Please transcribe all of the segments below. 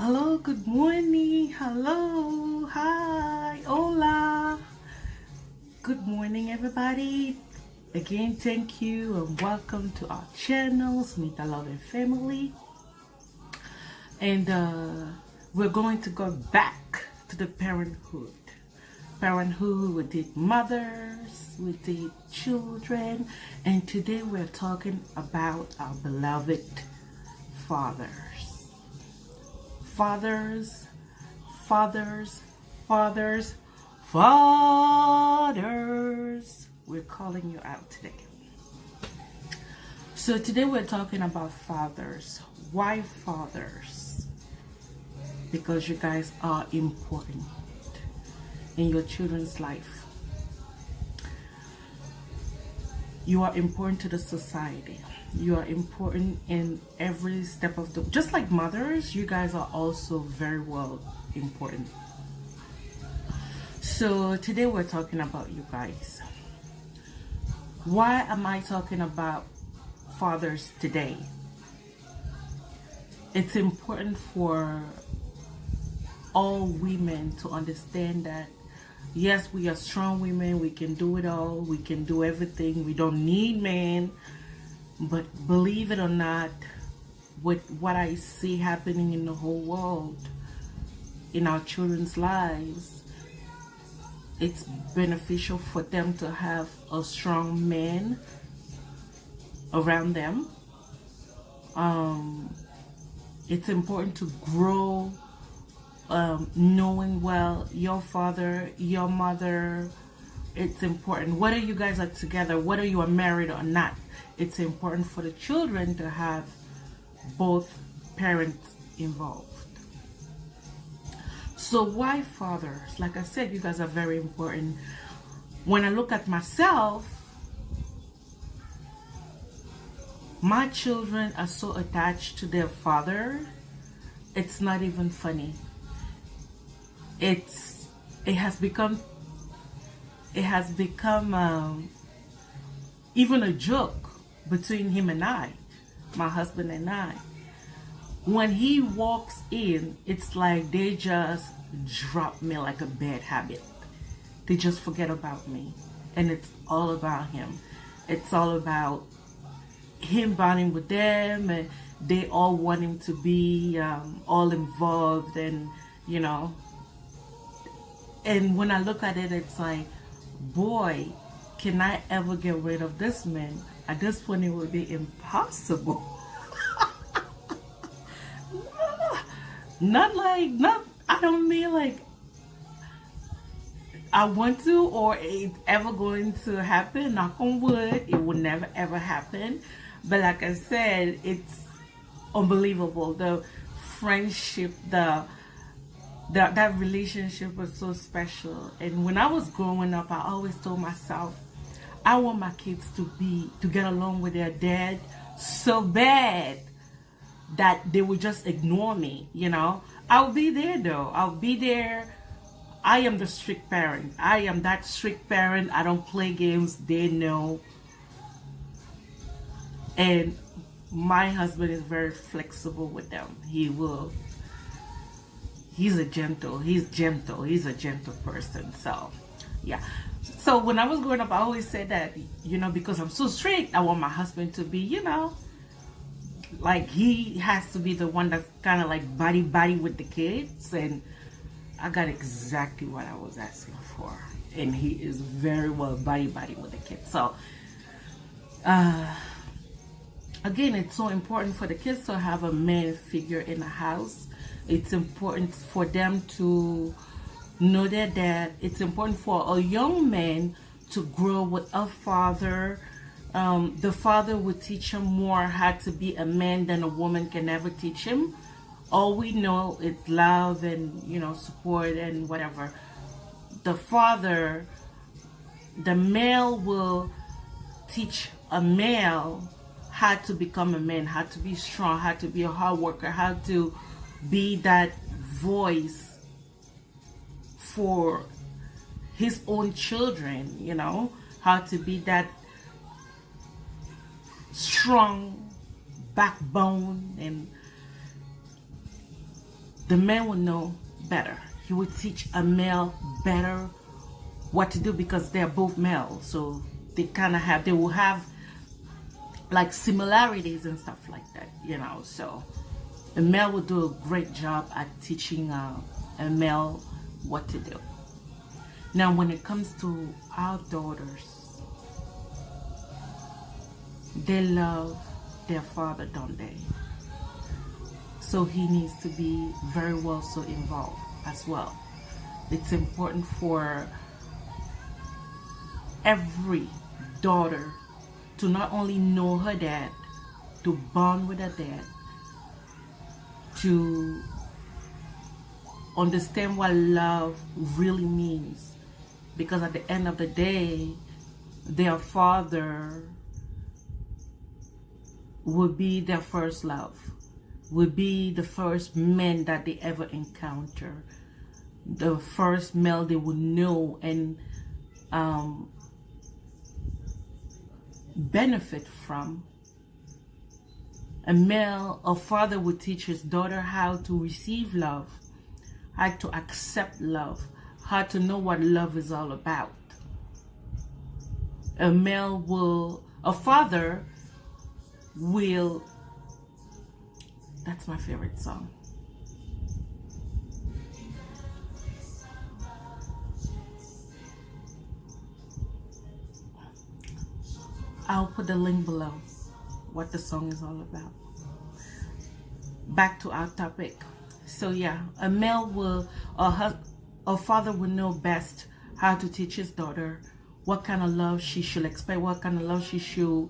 Hello, good morning. Hello, hi, hola. Good morning, everybody. Again, thank you and welcome to our channel, Smita Love and Family. And we're going to go back to the parenthood. Parenthood, we did mothers, we did children, and today we're talking about our beloved fathers. Fathers, fathers, fathers, fathers. We're calling you out today. So today we're talking about fathers. Why fathers? Because you guys are important in your children's life. You are important to the society. You are important in every step of the, just like mothers, you guys are also very well important. So today we're talking about you guys. Why am I talking about fathers today? It's important for all women to understand that yes, we are strong women, we can do it all, we can do everything, we don't need men. But believe it or not, with what I see happening in the whole world, in our children's lives, it's beneficial for them to have a strong man around them. It's important to grow knowing well your father, your mother. It's important whether you guys are together, whether you are married or not. It's important for the children to have both parents involved. So why fathers? Like I said, you guys are very important. When I look at myself, my children are so attached to their father, it's not even funny. It has become even a joke between him and I, my husband and I. When he walks in, it's like they just drop me like a bad habit. They just forget about me, and it's all about him. It's all about him bonding with them, and they all want him to be all involved, and you know. And when I look at it, it's like, boy, can I ever get rid of this man? At this point, it would be impossible. I don't mean like I want to or it's ever going to happen. Knock on wood, it will never ever happen. But like I said, it's unbelievable. The friendship, that relationship was so special. And when I was growing up, I always told myself, I want my kids to get along with their dad so bad that they would just ignore me, you know. I'll be there though. I'll be there. I am the strict parent. I am that strict parent. I don't play games. They know. And my husband is very flexible with them. He's a gentle person. So yeah. So when I was growing up, I always said that, you know, because I'm so strict, I want my husband to be, you know, like he has to be the one that's kind of like buddy with the kids. And I got exactly what I was asking for. And he is very well buddy with the kids. So again, it's so important for the kids to have a man figure in the house. It's important for them to know their dad. It's important for a young man to grow with a father. The father would teach him more how to be a man than a woman can ever teach him. All we know is love and, you know, support and whatever. The father, the male will teach a male how to become a man, how to be strong, how to be a hard worker, how to be that voice for his own children, you know, how to be that strong backbone and the man will know better. He would teach a male better what to do because they're both male. So they will have like similarities and stuff like that, you know. So a male will do a great job at teaching a male what to do. Now, when it comes to our daughters, they love their father, don't they? So he needs to be very well so involved as well. It's important for every daughter to not only know her dad, to bond with her dad, to understand what love really means. Because at the end of the day, their father would be their first love, would be the first man that they ever encounter, the first male they would know and benefit from. A father would teach his daughter how to receive love, how to accept love, how to know what love is all about. A father will, that's my favorite song. I'll put the link below what the song is all about. Back to our topic. So yeah, a father will know best how to teach his daughter what kind of love she should expect, what kind of love she should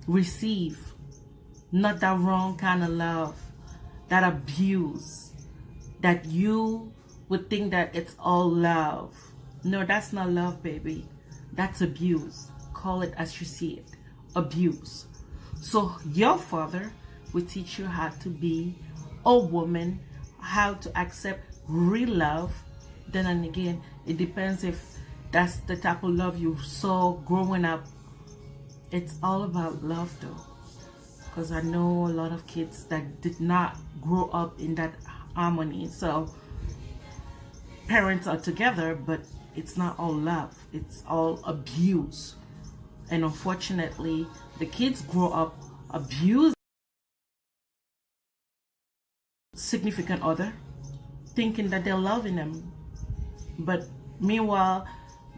receive. Not that wrong kind of love, that abuse, that you would think that it's all love. No, that's not love, baby. That's abuse. Call it as you see it. Abuse. So your father will teach you how to be a woman, how to accept real love. Then and again, it depends if that's the type of love you saw growing up. It's all about love though. Because I know a lot of kids that did not grow up in that harmony. So parents are together, but it's not all love. It's all abuse. And unfortunately, the kids grow up abused significant other, thinking that they're loving them. But meanwhile,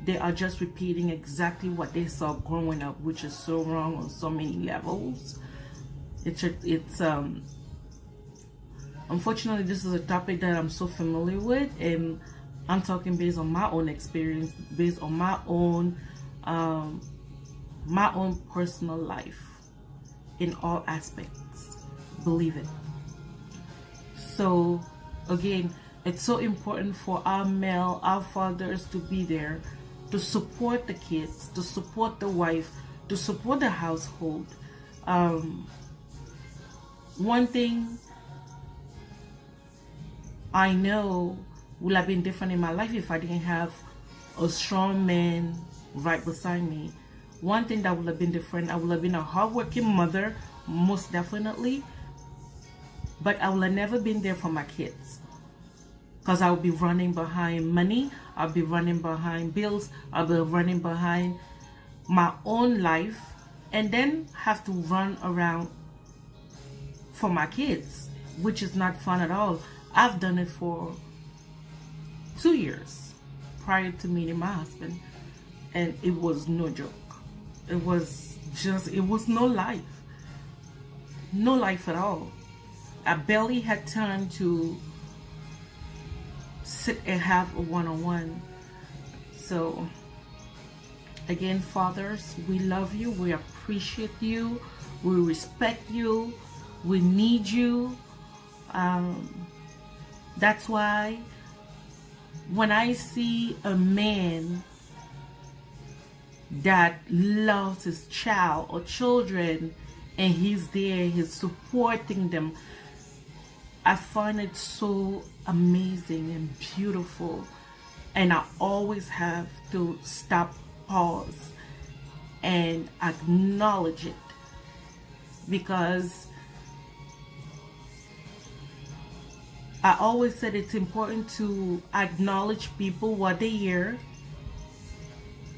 they are just repeating exactly what they saw growing up, which is so wrong on so many levels. It's unfortunately, this is a topic that I'm so familiar with, and I'm talking based on my own experience, based on my own personal life in all aspects. Believe it. So again, it's so important for our fathers to be there to support the kids, to support the wife, to support the household. One thing I know would have been different in my life if I didn't have a strong man right beside me. One thing that would have been different, I would have been a hardworking mother, most definitely, but I would have never been there for my kids. Because I would be running behind money, I'll be running behind bills, I'll be running behind my own life, and then have to run around for my kids, which is not fun at all. I've done it for 2 years prior to meeting my husband, and it was no joke. It was no life. No life at all. I barely had time to sit and have a one-on-one. So again, fathers, we love you, we appreciate you, we respect you, we need you. That's why when I see a man that loves his child or children and he's there, he's supporting them, I find it so amazing and beautiful. And I always have to stop, pause, and acknowledge it, because I always said it's important to acknowledge people while they're here,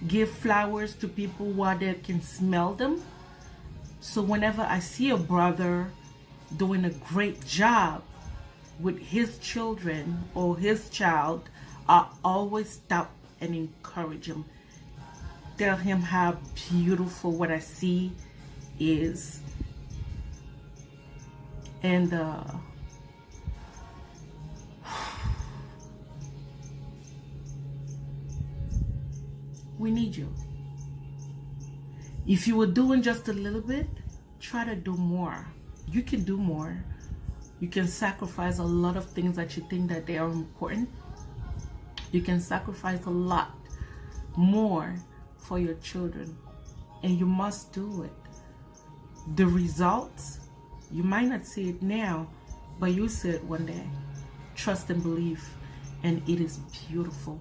give flowers to people while they can smell them. So whenever I see a brother doing a great job with his children or his child, I always stop and encourage him. Tell him how beautiful what I see is. And we need you. If you were doing just a little bit, try to do more. You can do more. You can sacrifice a lot of things that you think that they are important. You can sacrifice a lot more for your children, and you must do it. The results, you might not see it now, but you see it one day. Trust and believe, and it is beautiful.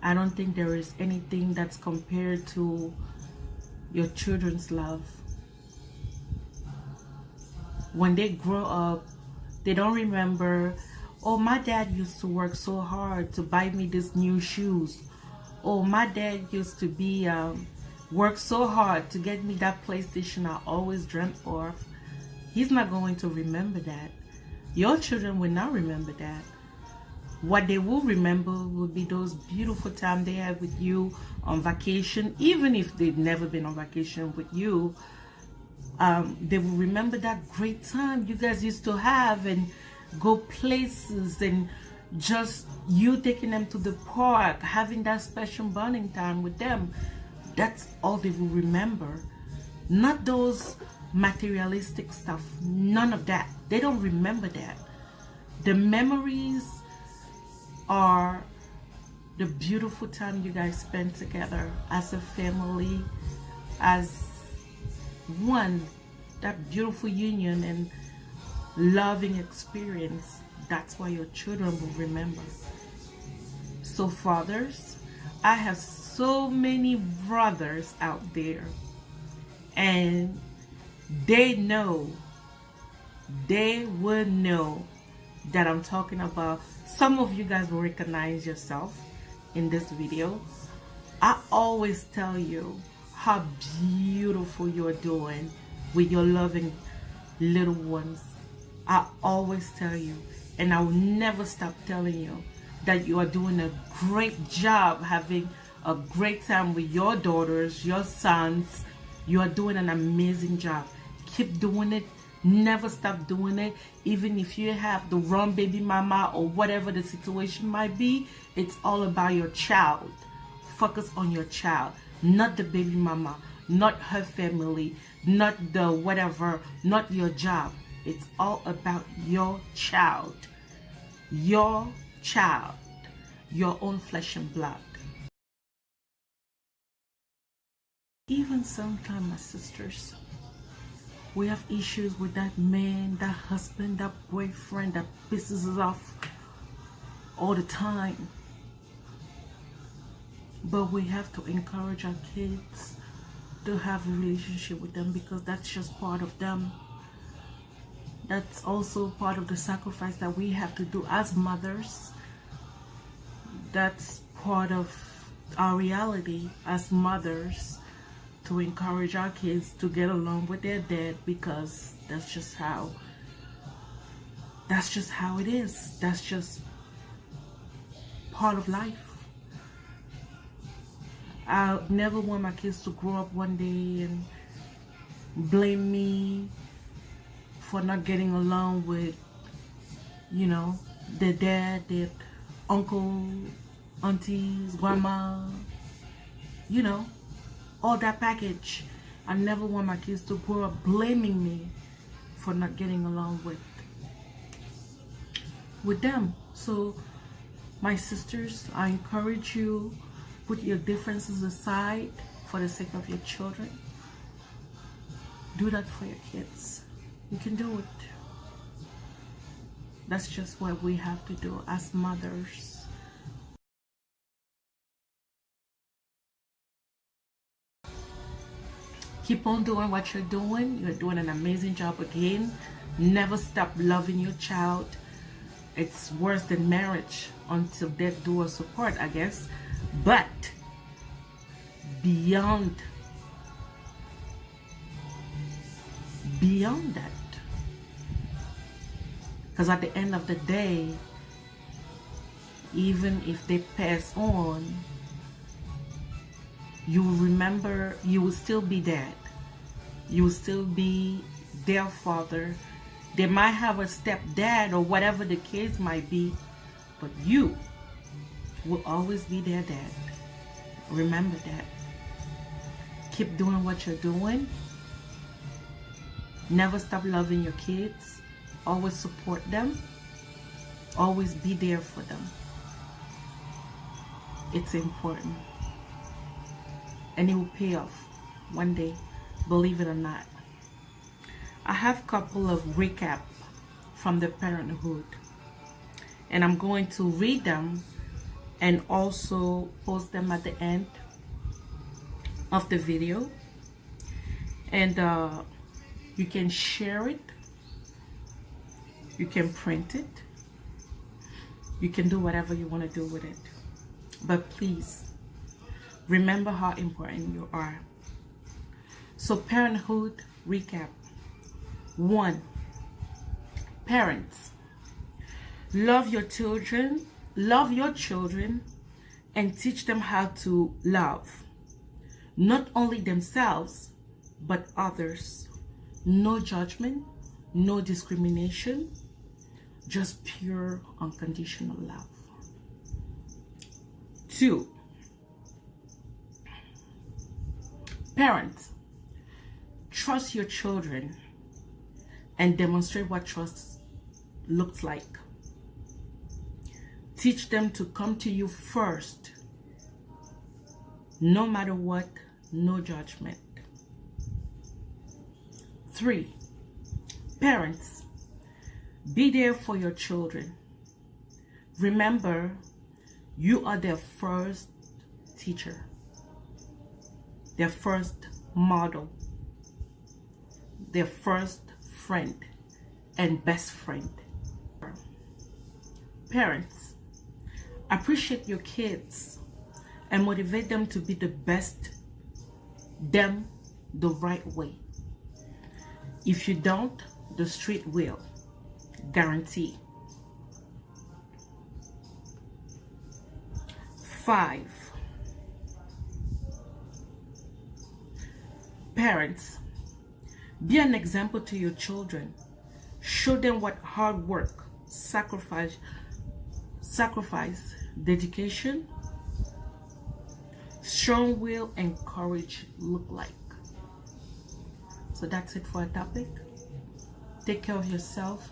I don't think there is anything that's compared to your children's love. When they grow up, they don't remember, oh, my dad used to work so hard to buy me this new shoes. Oh, my dad used to be work so hard to get me that PlayStation I always dreamt of. He's not going to remember that. Your children will not remember that. What they will remember will be those beautiful times they have with you on vacation. Even if they've never been on vacation with you, they will remember that great time you guys used to have and go places, and just you taking them to the park, having that special bonding time with them. That's all they will remember. Not those materialistic stuff. None of that. They don't remember that. The memories are the beautiful time you guys spend together as a family, as one. That beautiful union and loving experience. That's why your children will remember. So fathers, I have so many brothers out there, and they will know that I'm talking about. Some of you guys will recognize yourself in this video. I always tell you how beautiful you're doing with your loving little ones. I always tell you, and I will never stop telling you, that you are doing a great job, having a great time with your daughters, your sons. You are doing an amazing job. Keep doing it. Never stop doing it. Even if you have the wrong baby mama or whatever the situation might be, it's all about your child. Focus on your child, not the baby mama, not her family, not the whatever, not your job. It's all about your child. Your child. Your own flesh and blood. Even sometimes, my sisters, we have issues with that man, that husband, that boyfriend that pisses us off all the time. But we have to encourage our kids to have a relationship with them, because that's just part of them. That's also part of the sacrifice that we have to do as mothers. That's part of our reality as mothers, to encourage our kids to get along with their dad, because that's just how it is. That's just part of life. I never want my kids to grow up one day and blame me for not getting along with, their dad, their uncle, aunties, grandma, all that package. I never want my kids to grow up blaming me for not getting along with them. So, my sisters, I encourage you, put your differences aside for the sake of your children. Do that for your kids. You can do it. That's just what we have to do as mothers. Keep on doing what you're doing. You're doing an amazing job again. Never stop loving your child. It's worse than marriage until death do us apart, I guess. But beyond that, because at the end of the day, even if they pass on, you will remember, you will still be dad. You will still be their father. They might have a stepdad or whatever the case might be, but you will always be their dad. Remember that. Keep doing what you're doing. Never stop loving your kids. Always support them. Always be there for them. It's important. And it will pay off one day, believe it or not. I have a couple of recap from the Parenthood, and I'm going to read them and also post them at the end of the video, and you can share it, you can print it, you can do whatever you want to do with it, but please remember how important you are. So Parenthood recap. 1. Parents, love your children and teach them how to love not only themselves but others. No judgment, no discrimination, just pure unconditional love. 2. Parents, trust your children and demonstrate what trust looks like. Teach them to come to you first, no matter what, no judgment. 3. Parents, be there for your children. Remember, you are their first teacher, their first model, their first friend and best friend. Parents, appreciate your kids and motivate them to be the best them the right way. If you don't, the street will. Guarantee. 5. Parents, be an example to your children. Show them what hard work, sacrifice, dedication, strong will, and courage look like. So that's it for a topic. Take care of yourself.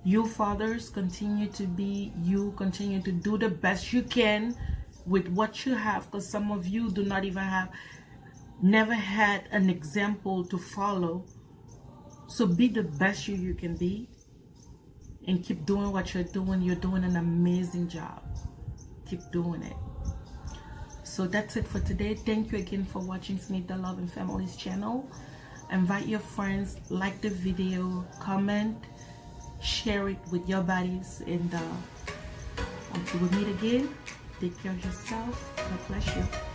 You fathers, continue to be you, continue to do the best you can with what you have, because some of you do not even have, never had an example to follow. So be the best you can be and keep doing what you're doing. You're doing an amazing job. Keep doing it. So that's it for today. Thank you again for watching Sneak the Love and Families channel. Invite your friends, like the video, comment, share it with your buddies, and until we meet again, take care of yourself. God bless you.